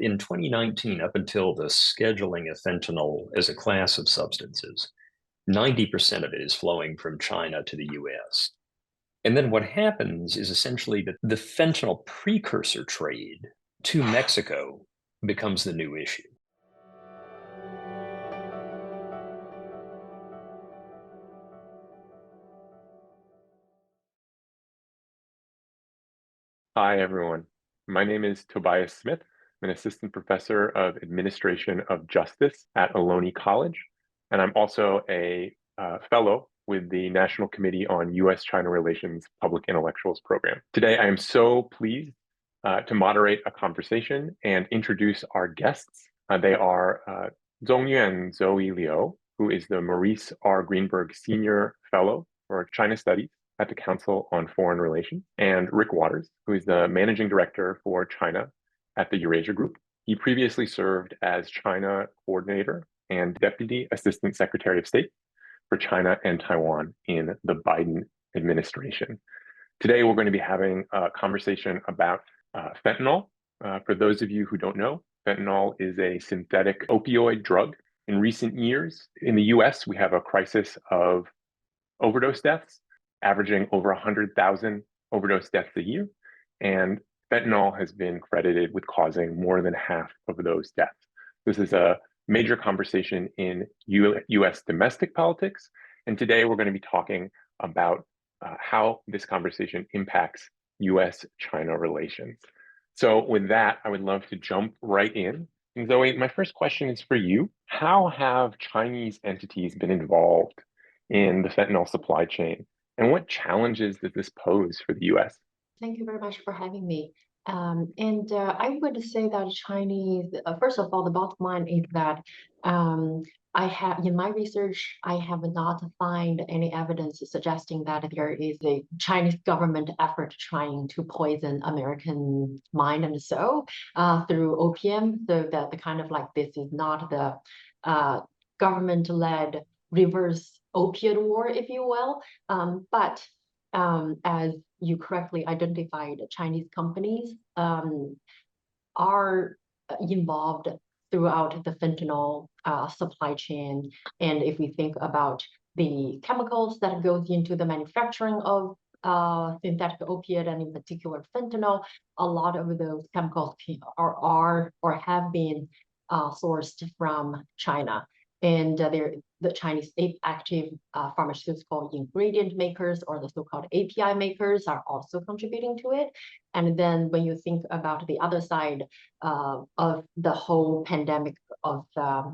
in 2019, up until the scheduling of fentanyl as a class of substances, 90% of it is flowing from China to the US. And then what happens is essentially that the fentanyl precursor trade to Mexico becomes the new issue. Hi, everyone. My name is Tobias Smith. I'm an assistant professor of administration of justice at Ohlone College, and I'm also a fellow with the National Committee on U.S. China Relations Public Intellectuals Program. Today, I am so pleased to moderate a conversation and introduce our guests. They are Zongyuan Zoe Liu, who is the Maurice R. Greenberg Senior Fellow for China Studies at the Council on Foreign Relations, and Rick Waters, who is the Managing Director for China at the Eurasia Group. He previously served as China Coordinator and Deputy Assistant Secretary of State for China and Taiwan in the Biden administration. Today, we're going to be having a conversation about fentanyl. For those of you who don't know, fentanyl is a synthetic opioid drug. In recent years, in the US, we have a crisis of overdose deaths, averaging over 100,000 overdose deaths a year. And fentanyl has been credited with causing more than half of those deaths. This is a major conversation in US domestic politics. And today we're going to be talking about how this conversation impacts US China relations. So with that, I would love to jump right in. And Zoe, my first question is for you. How have Chinese entities been involved in the fentanyl supply chain? And what challenges does this pose for the US? Thank you very much for having me. I would say that Chinese, first of all, the bottom line is that I have, in my research, I have not found any evidence suggesting that there is a Chinese government effort trying to poison American mind and soul through opium. So that the kind of like this is not the government-led reverse opiate war, if you will. But as you correctly identified, Chinese companies are involved throughout the fentanyl supply chain. And if we think about the chemicals that goes into the manufacturing of synthetic opiate, and in particular fentanyl, a lot of those chemicals are or have been sourced from China. And the Chinese active pharmaceutical ingredient makers, or the so-called API makers, are also contributing to it. And then when you think about the other side of the whole pandemic of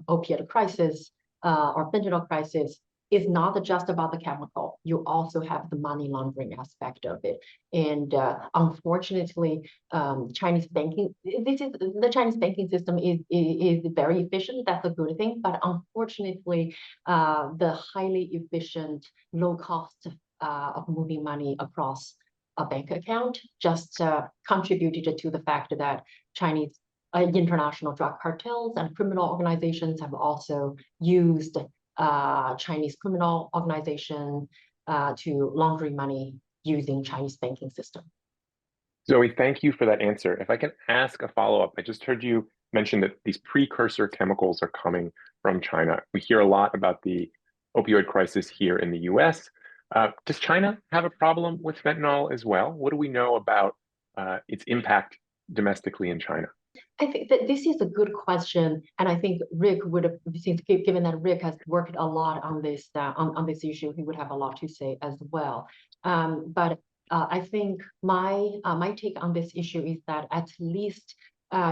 opiate crisis or fentanyl crisis, is not just about the chemical. You also have the money laundering aspect of it. And unfortunately, the Chinese banking system is very efficient. That's a good thing. But unfortunately, the highly efficient, low cost of moving money across a bank account just contributed to the fact that Chinese international drug cartels and criminal organizations have also used Chinese criminal organization to laundering money using Chinese banking system. Zoe, thank you for that answer. If I can ask a follow-up, I just heard you mention that these precursor chemicals are coming from China. We hear a lot about the opioid crisis here in the US. Does China have a problem with fentanyl as well? What do we know about its impact domestically in China? I think that this is a good question, and I think Rick would have, given that Rick has worked a lot on this issue, he would have a lot to say as well. But I think my take on this issue is that at least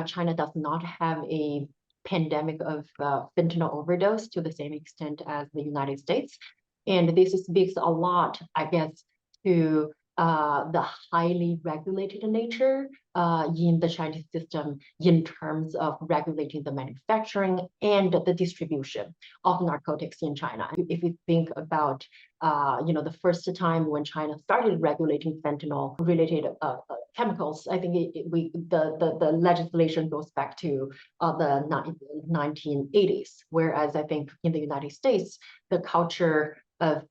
China does not have a pandemic of fentanyl overdose to the same extent as the United States, and this speaks a lot, I guess, to the highly regulated nature in the Chinese system in terms of regulating the manufacturing and the distribution of narcotics in China. If you think about, the first time when China started regulating fentanyl-related chemicals, I think the legislation goes back to the 1980s, whereas I think in the United States, the culture of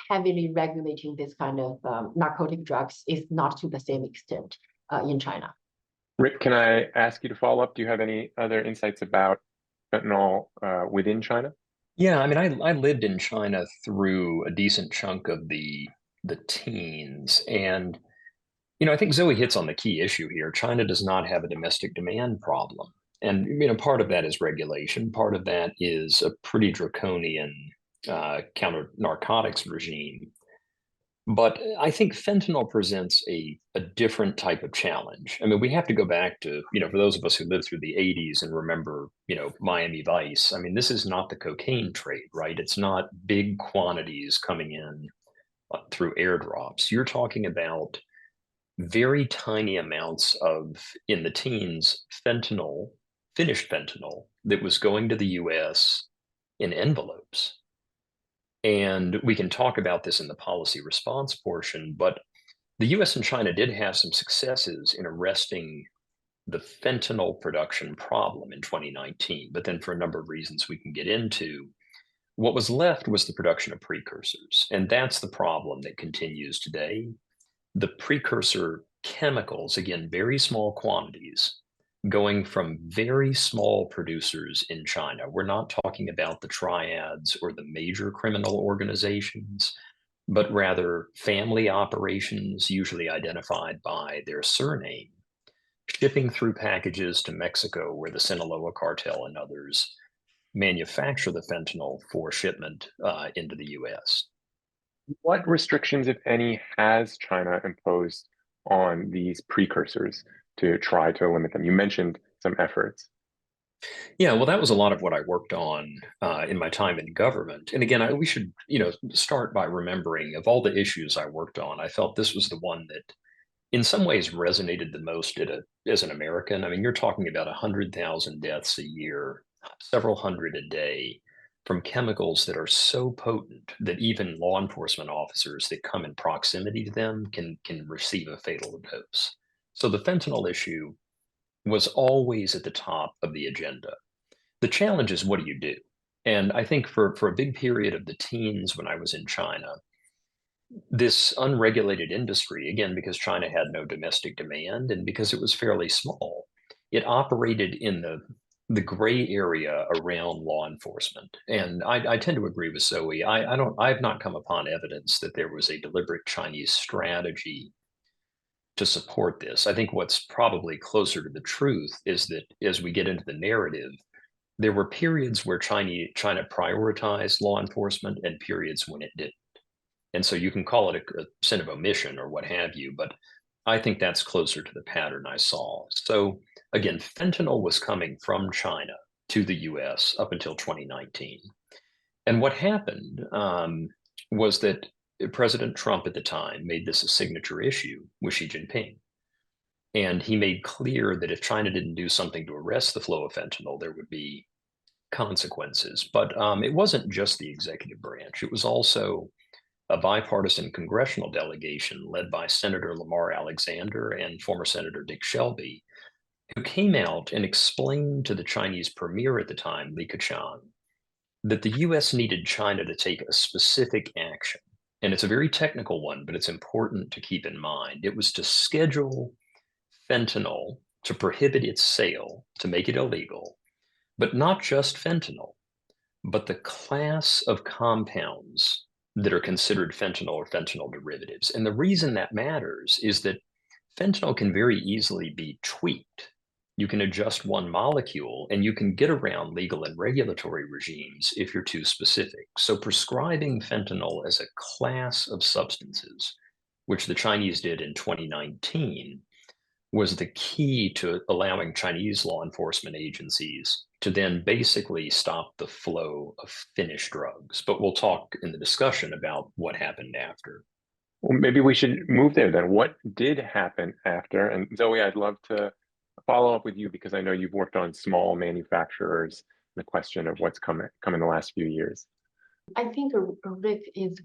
heavily regulating this kind of narcotic drugs is not to the same extent in China. Rick, can I ask you to follow up? Do you have any other insights about fentanyl within China? Yeah, I mean, I lived in China through a decent chunk of the teens, and I think Zoe hits on the key issue here. China does not have a domestic demand problem, and part of that is regulation. Part of that is a pretty draconian counter narcotics regime. But I think fentanyl presents a different type of challenge. I mean, we have to go back to, for those of us who lived through the 80s and remember, Miami Vice. I mean, this is not the cocaine trade, right? It's not big quantities coming in through airdrops. You're talking about very tiny amounts of, in the teens, fentanyl, finished fentanyl, that was going to the US in envelopes. And we can talk about this in the policy response portion, but the US and China did have some successes in arresting the fentanyl production problem in 2019. But then, for a number of reasons we can get into, what was left was the production of precursors. And that's the problem that continues today. The precursor chemicals, again, very small quantities, going from very small producers in China. We're not talking about the triads or the major criminal organizations, but rather family operations, usually identified by their surname, shipping through packages to Mexico, where the Sinaloa cartel and others manufacture the fentanyl for shipment into the US. What restrictions, if any, has China imposed on these precursors to try to limit them? You mentioned some efforts. Yeah, well, that was a lot of what I worked on in my time in government. And again, we should, start by remembering, of all the issues I worked on, I felt this was the one that, in some ways, resonated the most as an American. I mean, you're talking about 100,000 deaths a year, several hundred a day, from chemicals that are so potent that even law enforcement officers that come in proximity to them can receive a fatal dose. So the fentanyl issue was always at the top of the agenda. The challenge is, what do you do? And I think for a big period of the teens when I was in China, this unregulated industry, again, because China had no domestic demand and because it was fairly small, it operated in the gray area around law enforcement. And I tend to agree with Zoe. I've not come upon evidence that there was a deliberate Chinese strategy to support this. I think what's probably closer to the truth is that as we get into the narrative, there were periods where China prioritized law enforcement and periods when it didn't. And so you can call it a sin of omission or what have you, but I think that's closer to the pattern I saw. So again, fentanyl was coming from China to the US up until 2019. And what happened was that President Trump at the time made this a signature issue with Xi Jinping. And he made clear that if China didn't do something to arrest the flow of fentanyl, there would be consequences. But it wasn't just the executive branch. It was also a bipartisan congressional delegation led by Senator Lamar Alexander and former Senator Dick Shelby, who came out and explained to the Chinese premier at the time, Li Keqiang, that the US needed China to take a specific action. And it's a very technical one, but it's important to keep in mind. It was to schedule fentanyl, to prohibit its sale, to make it illegal, but not just fentanyl, but the class of compounds that are considered fentanyl or fentanyl derivatives. And the reason that matters is that fentanyl can very easily be tweaked. You can adjust one molecule and you can get around legal and regulatory regimes if you're too specific. So prescribing fentanyl as a class of substances, which the Chinese did in 2019, was the key to allowing Chinese law enforcement agencies to then basically stop the flow of finished drugs. But we'll talk in the discussion about what happened after. Well, maybe we should move there then. What did happen after? And Zoe, I'd love to follow up with you because I know you've worked on small manufacturers, the question of what's come in the last few years. I think Rick is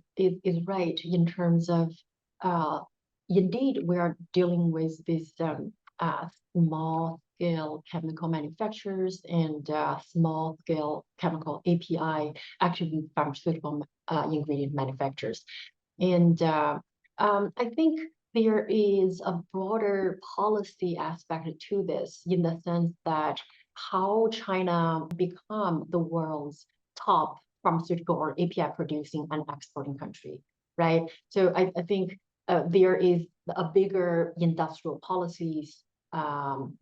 right in terms of indeed we are dealing with these small scale chemical manufacturers and small scale chemical API, active pharmaceutical ingredient manufacturers. And I think there is a broader policy aspect to this in the sense that how China become the world's top pharmaceutical or API producing and exporting country, right? So I think there is a bigger industrial policies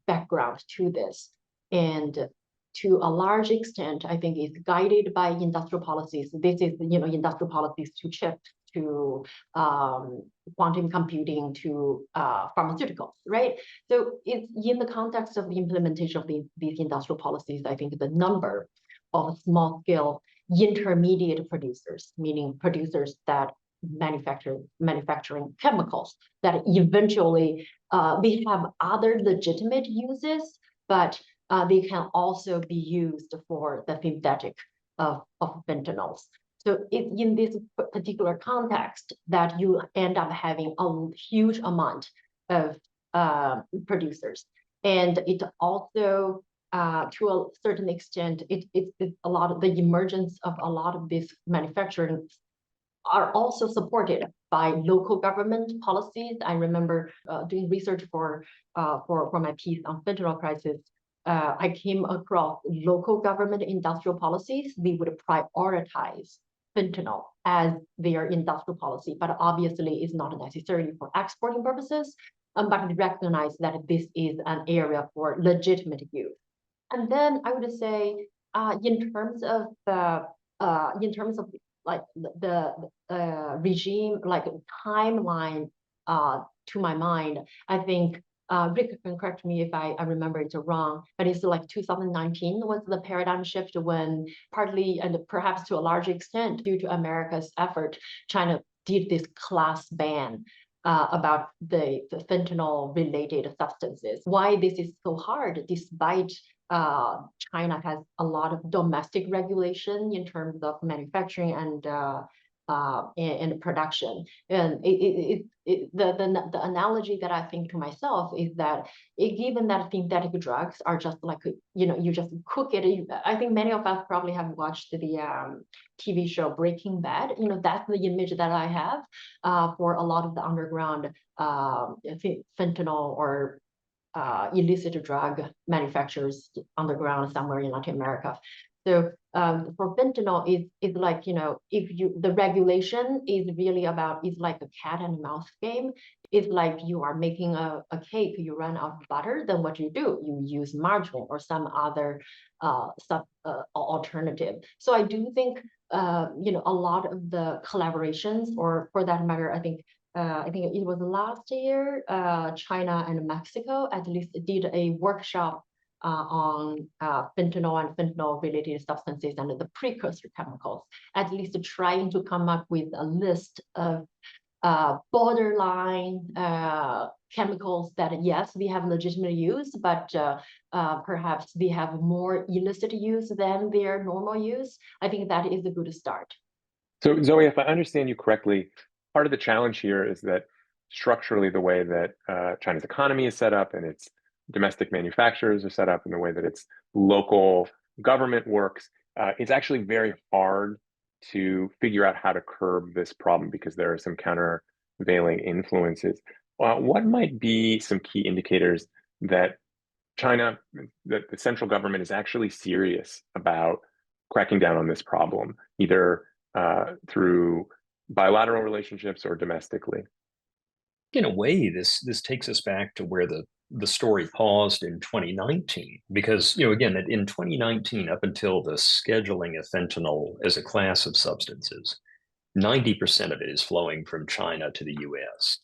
background to this. And to a large extent, I think it's guided by industrial policies. This is, industrial policies to chip, to quantum computing, to pharmaceuticals, right? So it's in the context of the implementation of these industrial policies, I think the number of small-scale intermediate producers, meaning producers that manufacturing chemicals that eventually they have other legitimate uses, but they can also be used for the synthetic of fentanyls. So it's in this particular context that you end up having a huge amount of producers. And it also, to a certain extent, it's a lot of the emergence of a lot of this manufacturing are also supported by local government policies. I remember doing research for my piece on fentanyl crisis. I came across local government industrial policies. They would prioritize fentanyl as their industrial policy, but obviously it's not necessarily for exporting purposes, but we recognize that this is an area for legitimate use. And then I would say, in terms of like the regime, like timeline, to my mind, I think Rick can correct me if I remember it wrong, but it's like 2019 was the paradigm shift when partly and perhaps to a large extent due to America's effort, China did this class ban about the fentanyl-related substances. Why this is so hard, despite China has a lot of domestic regulation in terms of manufacturing and production. And the analogy that I think to myself is that given that synthetic drugs are just like, you just cook it. I think many of us probably have watched the TV show Breaking Bad. That's the image that I have for a lot of the underground fentanyl or illicit drug manufacturers underground somewhere in Latin America. So for fentanyl, it's like, the regulation is really about, it's like a cat and mouse game. It's like you are making a cake, you run out of butter, then what you do? You use margarine or some other alternative. So I do think, a lot of the collaborations, or for that matter, I think it was last year, China and Mexico at least did a workshop on fentanyl and fentanyl-related substances and the precursor chemicals, at least trying to come up with a list of borderline chemicals that, yes, they have legitimate use, but perhaps they have more illicit use than their normal use. I think that is a good start. So Zoe, if I understand you correctly, part of the challenge here is that structurally the way that China's economy is set up and its domestic manufacturers are set up and the way that its local government works, it's actually very hard to figure out how to curb this problem because there are some countervailing influences. What might be some key indicators that China, that the central government is actually serious about cracking down on this problem, either through bilateral relationships or domestically? In a way, this takes us back to where the story paused in 2019, because again, in 2019, up until the scheduling of fentanyl as a class of substances, 90% of it is flowing from China to the U.S.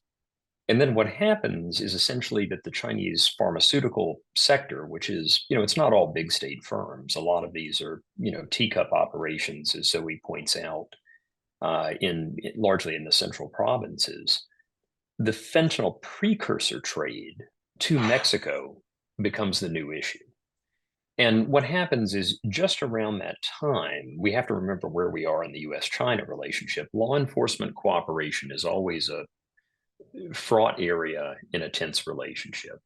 And then what happens is essentially that the Chinese pharmaceutical sector, which is, it's not all big state firms. A lot of these are, teacup operations, as Zoe points out, largely in the central provinces. The fentanyl precursor trade to Mexico becomes the new issue. And what happens is just around that time, we have to remember where we are in the U.S. China relationship. Law enforcement cooperation is always a fraught area in a tense relationship.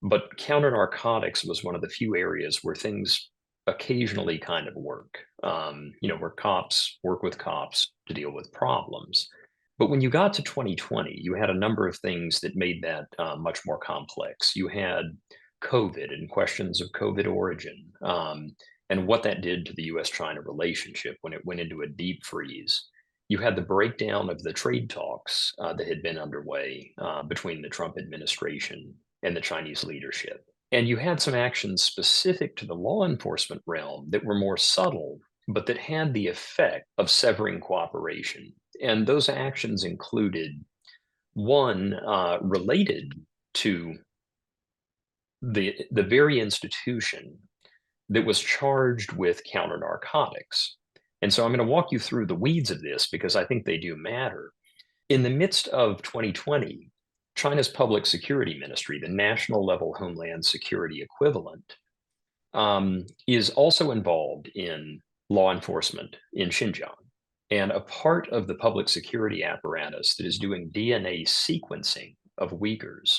But counter narcotics was one of the few areas where things occasionally kind of work, where cops work with cops to deal with problems. But when you got to 2020, you had a number of things that made that much more complex. You had COVID and questions of COVID origin, and what that did to the U.S. China relationship when it went into a deep freeze. You had the breakdown of the trade talks that had been underway between the Trump administration and the Chinese leadership. And you had some actions specific to the law enforcement realm that were more subtle, but that had the effect of severing cooperation. And those actions included one related to the very institution that was charged with counter narcotics. And so I'm going to walk you through the weeds of this because I think they do matter. In the midst of 2020, China's public security ministry, the national level Homeland Security equivalent, is also involved in law enforcement in Xinjiang. And a part of the public security apparatus that is doing DNA sequencing of Uyghurs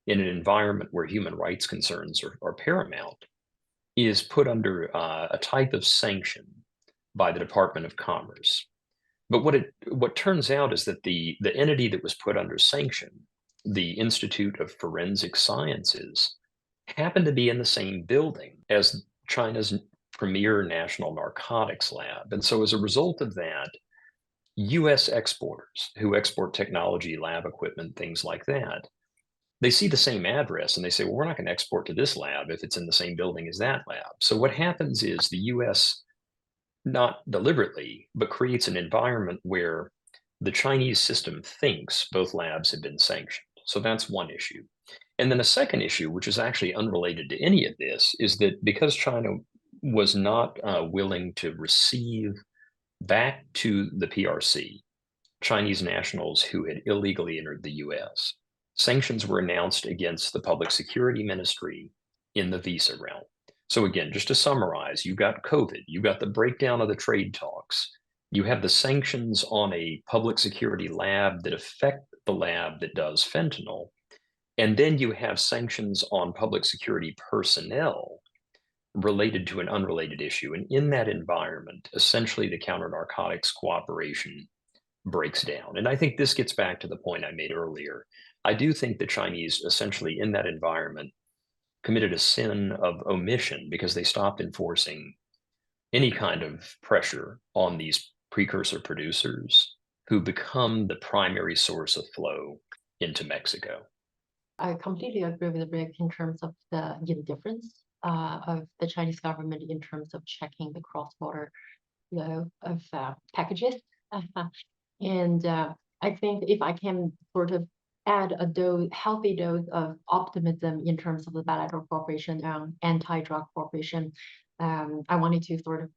in an environment where human rights concerns are paramount is put under a type of sanction by the Department of Commerce. But what turns out is that the entity that was put under sanction, the Institute of Forensic Sciences, happened to be in the same building as China's premier national narcotics lab. And so as a result of that, U.S. exporters who export technology, lab equipment, things like that, they see the same address and they say, well, we're not going to export to this lab if it's in the same building as that lab. So what happens is the U.S., not deliberately, but creates an environment where the Chinese system thinks both labs have been sanctioned. So that's one issue. And then a second issue, which is actually unrelated to any of this, is that because China was not willing to receive back to the PRC Chinese nationals who had illegally entered the US, sanctions were announced against the public security ministry in the visa realm. So again, just to summarize, you got COVID, you got the breakdown of the trade talks, you have the sanctions on a public security lab that affect the lab that does fentanyl, and then you have sanctions on public security personnel related to an unrelated issue. And in that environment, essentially the counter narcotics cooperation breaks down. And I think this gets back to the point I made earlier. I do think the Chinese essentially in that environment committed a sin of omission because they stopped enforcing any kind of pressure on these precursor producers who become the primary source of flow into Mexico. I completely agree with Rick in terms of the indifference of the Chinese government in terms of checking the cross-border flow of packages. And I think if I can sort of add a healthy dose of optimism in terms of the bilateral cooperation and anti-drug cooperation, I wanted to sort of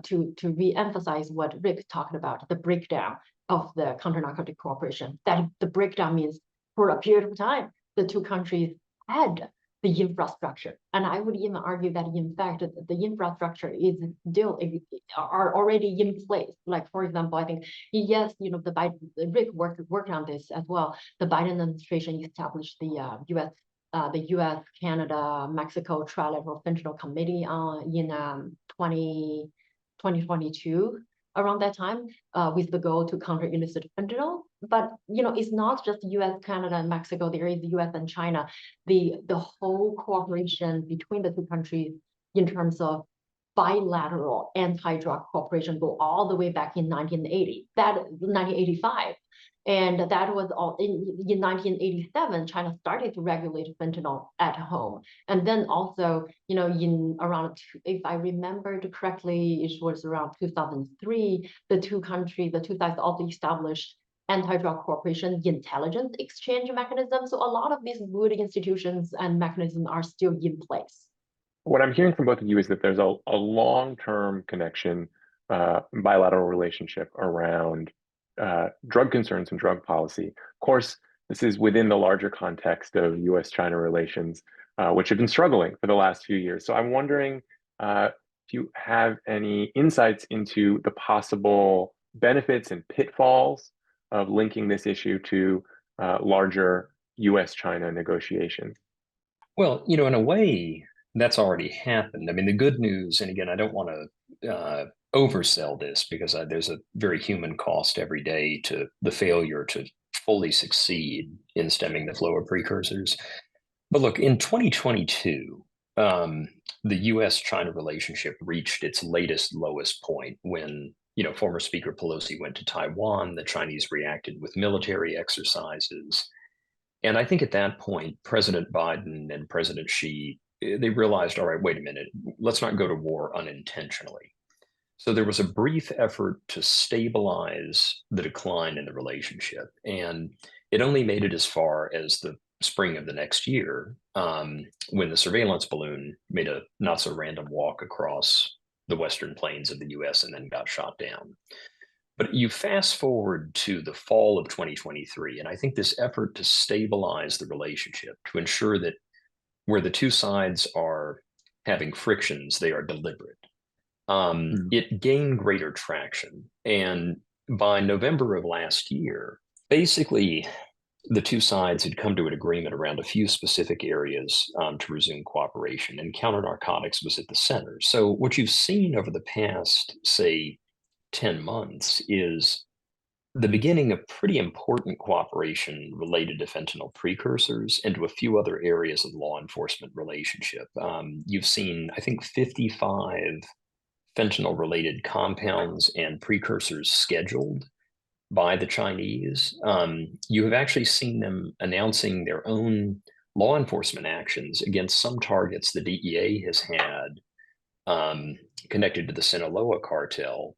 to re-emphasize what Rick talked about, the breakdown of the counter-narcotic cooperation. That the breakdown means for a period of time, the two countries had the infrastructure. And I would even argue that in fact, the infrastructure is still are already in place. Like, for example, I think, yes, you know, Rick worked on this as well. The Biden administration established the U.S., Canada, Mexico Trilateral Fentanyl Committee in 2022, around that time, with the goal to counter illicit fentanyl. But you know, it's not just U.S., Canada, and Mexico. There is U.S. and China. The whole cooperation between the two countries in terms of bilateral anti-drug cooperation go all the way back in 1985. And that was all in 1987, China started to regulate fentanyl at home. And then also, you know, in around, if I remembered correctly, it was around 2003, the two sides also established anti-drug cooperation intelligence exchange mechanisms. So a lot of these good institutions and mechanisms are still in place. What I'm hearing from both of you is that there's a long-term connection, bilateral relationship around drug concerns and drug policy. Of course, this is within the larger context of U.S. China relations, which have been struggling for the last few years. So I'm wondering if you have any insights into the possible benefits and pitfalls of linking this issue to larger U.S. China negotiations. Well, you know, in a way, that's already happened. I mean, the good news, and again, I don't want to oversell this because there's a very human cost every day to the failure to fully succeed in stemming the flow of precursors. But look, in 2022, the U.S. China relationship reached its latest lowest point when, former Speaker Pelosi went to Taiwan. The Chinese reacted with military exercises. And I think at that point, President Biden and President Xi, they realized, all right, wait a minute, let's not go to war unintentionally. So there was a brief effort to stabilize the decline in the relationship. And it only made it as far as the spring of the next year, when the surveillance balloon made a not so random walk across the western plains of the US and then got shot down. But you fast forward to the fall of 2023, and I think this effort to stabilize the relationship, to ensure that where the two sides are having frictions, they are deliberate. It gained greater traction. And by November of last year, basically, the two sides had come to an agreement around a few specific areas to resume cooperation, and counter narcotics was at the center. So what you've seen over the past, say, 10 months is the beginning of pretty important cooperation related to fentanyl precursors and to a few other areas of law enforcement relationship. You've seen, I think, 55 fentanyl-related compounds and precursors scheduled by the Chinese. You have actually seen them announcing their own law enforcement actions against some targets the DEA has had connected to the Sinaloa cartel.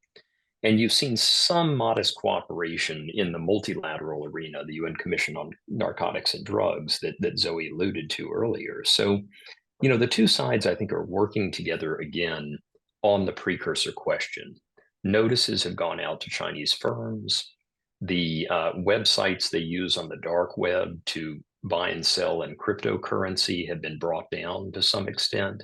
And you've seen some modest cooperation in the multilateral arena, the UN Commission on Narcotics and Drugs that Zoe alluded to earlier. So, the two sides, I think, are working together again on the precursor question. Notices have gone out to Chinese firms. The websites they use on the dark web to buy and sell in cryptocurrency have been brought down to some extent.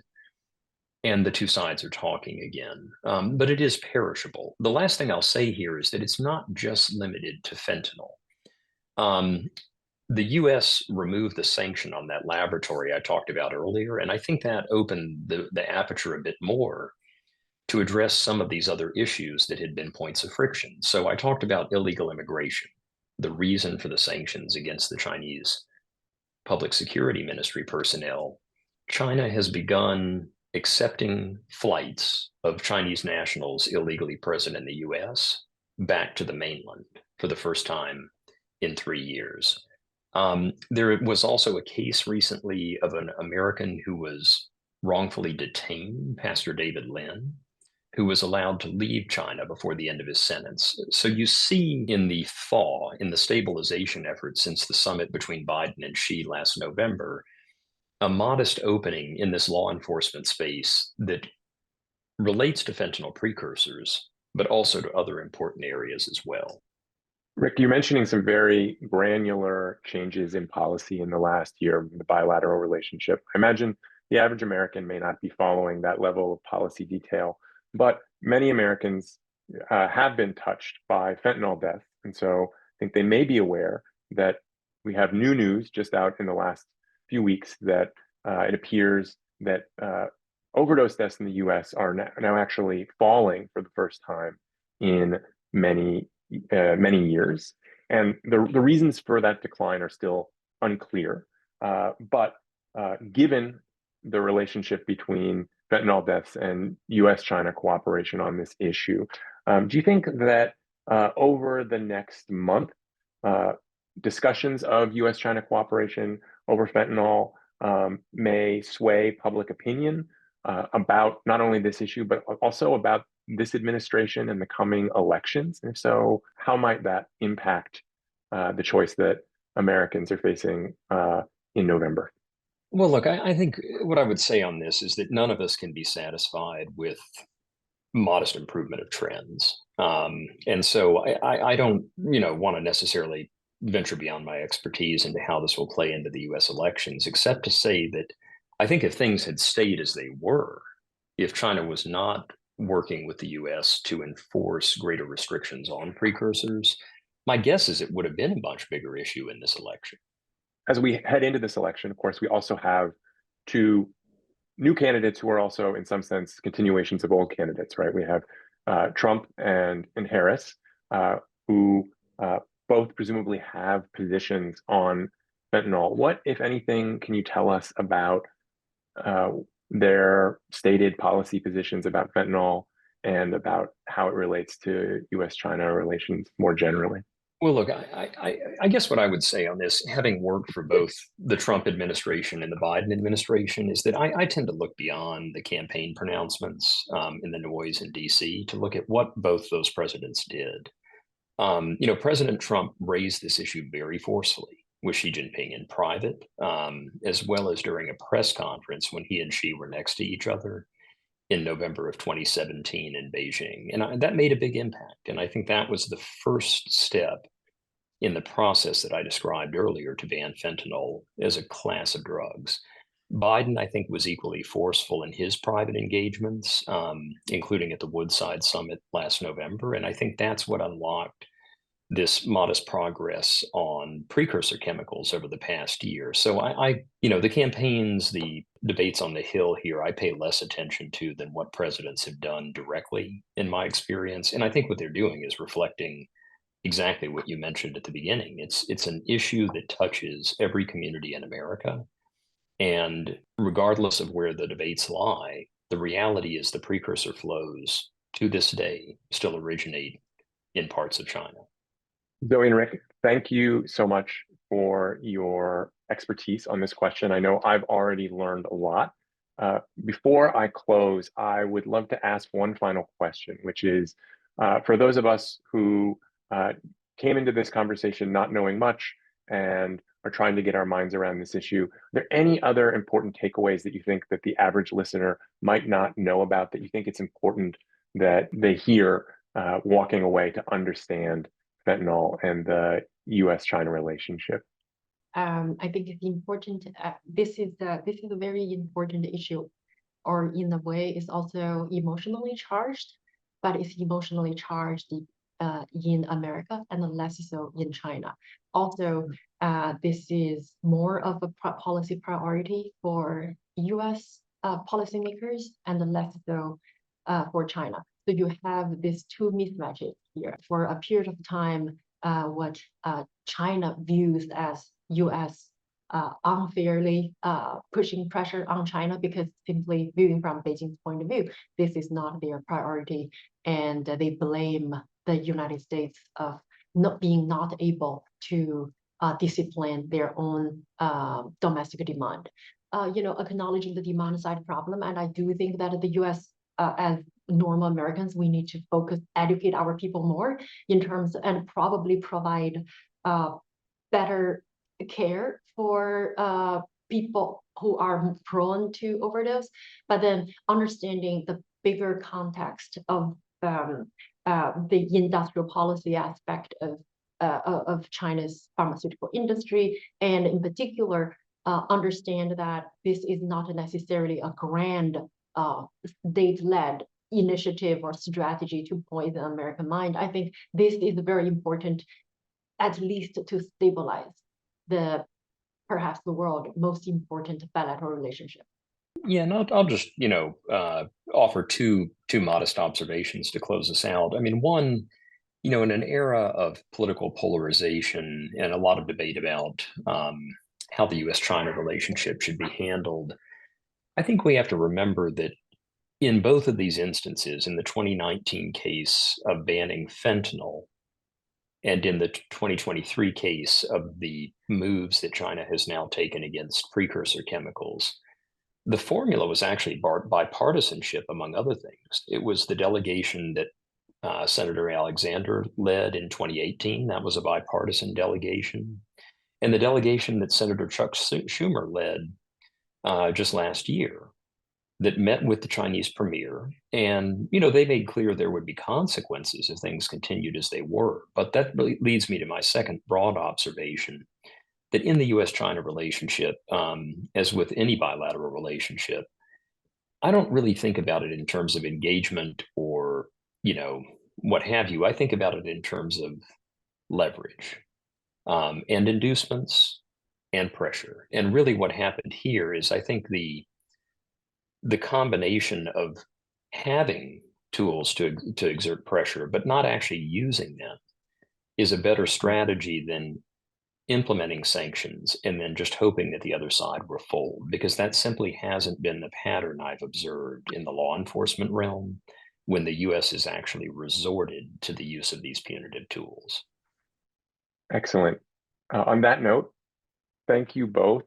And the two sides are talking again. But it is perishable. The last thing I'll say here is that it's not just limited to fentanyl. The US removed the sanction on that laboratory I talked about earlier, and I think that opened the aperture a bit more to address some of these other issues that had been points of friction. So I talked about illegal immigration, the reason for the sanctions against the Chinese Public Security Ministry personnel. China has begun accepting flights of Chinese nationals illegally present in the US back to the mainland for the first time in 3 years. There was also a case recently of an American who was wrongfully detained, Pastor David Lin, who was allowed to leave China before the end of his sentence. So you see in the thaw, in the stabilization effort since the summit between Biden and Xi last November, a modest opening in this law enforcement space that relates to fentanyl precursors, but also to other important areas as well. Rick, you're mentioning some very granular changes in policy in the last year, the bilateral relationship. I imagine the average American may not be following that level of policy detail, but many Americans have been touched by fentanyl deaths. And so I think they may be aware that we have new news just out in the last few weeks that it appears that overdose deaths in the US are now actually falling for the first time in many years. And the reasons for that decline are still unclear. But given the relationship between fentanyl deaths and U.S. China cooperation on this issue, do you think that over the next month, discussions of U.S. China cooperation over fentanyl may sway public opinion about not only this issue, but also about this administration and the coming elections? And if so, how might that impact the choice that Americans are facing in November? Well, look, I think what I would say on this is that none of us can be satisfied with modest improvement of trends. And so I don't, want to necessarily venture beyond my expertise into how this will play into the US elections, except to say that I think if things had stayed as they were, if China was not working with the US to enforce greater restrictions on precursors, my guess is it would have been a much bigger issue in this election. As we head into this election, of course, we also have two new candidates who are also, in some sense, continuations of old candidates, right? We have Trump and Harris, who both presumably have positions on fentanyl. What, if anything, can you tell us about their stated policy positions about fentanyl and about how it relates to U.S. China relations more generally? Well, look, I guess what I would say on this, having worked for both the Trump administration and the Biden administration, is that I tend to look beyond the campaign pronouncements and the noise in DC to look at what both those presidents did. President Trump raised this issue very forcefully with Xi Jinping in private, as well as during a press conference when he and Xi were next to each other in November of 2017 in Beijing. And that made a big impact. And I think that was the first step in the process that I described earlier to ban fentanyl as a class of drugs. Biden, I think, was equally forceful in his private engagements, including at the Woodside Summit last November. And I think that's what unlocked this modest progress on precursor chemicals over the past year. So the campaigns, the debates on the Hill here, I pay less attention to than what presidents have done directly in my experience. And I think what they're doing is reflecting exactly what you mentioned at the beginning. It's an issue that touches every community in America. And regardless of where the debates lie, the reality is the precursor flows to this day still originate in parts of China. Zoe and Rick, thank you so much for your expertise on this question. I know I've already learned a lot. Before I close, I would love to ask one final question, which is for those of us who came into this conversation not knowing much and are trying to get our minds around this issue, are there any other important takeaways that you think that the average listener might not know about that you think it's important that they hear walking away to understand fentanyl and the U.S. China relationship? I think it's important. This is a very important issue, or in a way, it's also emotionally charged, but it's emotionally charged in America and less so in China. Also, this is more of a policy priority for U.S. Policymakers and less so for China. So you have these two mismatches here. For a period of time, what China views as U.S. Unfairly pushing pressure on China, because simply viewing from Beijing's point of view, this is not their priority, and they blame the United States of not able to discipline their own domestic demand. Acknowledging the demand side problem, and I do think that the U.S. As normal Americans, we need to educate our people more in terms, and probably provide better care for people who are prone to overdose, but then understanding the bigger context of the industrial policy aspect of China's pharmaceutical industry, and in particular, understand that this is not necessarily a grand state-led initiative or strategy to poison American mind. I think this is very important, at least to stabilize perhaps the world most important bilateral relationship. Yeah, and I'll just offer two modest observations to close us out. I mean, one, in an era of political polarization and a lot of debate about how the U.S.-China relationship should be handled, I think we have to remember that in both of these instances, in the 2019 case of banning fentanyl, and in the 2023 case of the moves that China has now taken against precursor chemicals, the formula was actually bipartisanship, among other things. It was the delegation that Senator Alexander led in 2018. That was a bipartisan delegation. And the delegation that Senator Chuck Schumer led just last year, that met with the Chinese premier, and they made clear there would be consequences if things continued as they were. But that really leads me to my second broad observation, that in the U.S.-China relationship, as with any bilateral relationship, I don't really think about it in terms of engagement or what have you. I think about it in terms of leverage and inducements and pressure. And really, what happened here is, I think the the combination of having tools to exert pressure, but not actually using them, is a better strategy than implementing sanctions and then just hoping that the other side will fold, because that simply hasn't been the pattern I've observed in the law enforcement realm when the U.S. has actually resorted to the use of these punitive tools. Excellent. On that note, thank you both,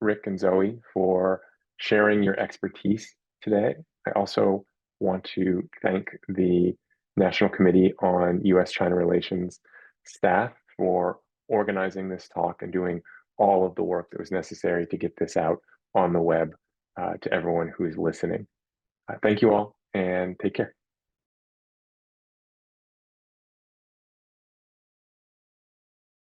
Rick and Zoe, for sharing your expertise today. I also want to thank the National Committee on U.S. China Relations staff for organizing this talk and doing all of the work that was necessary to get this out on the web to everyone who is listening. Thank you all, and take care.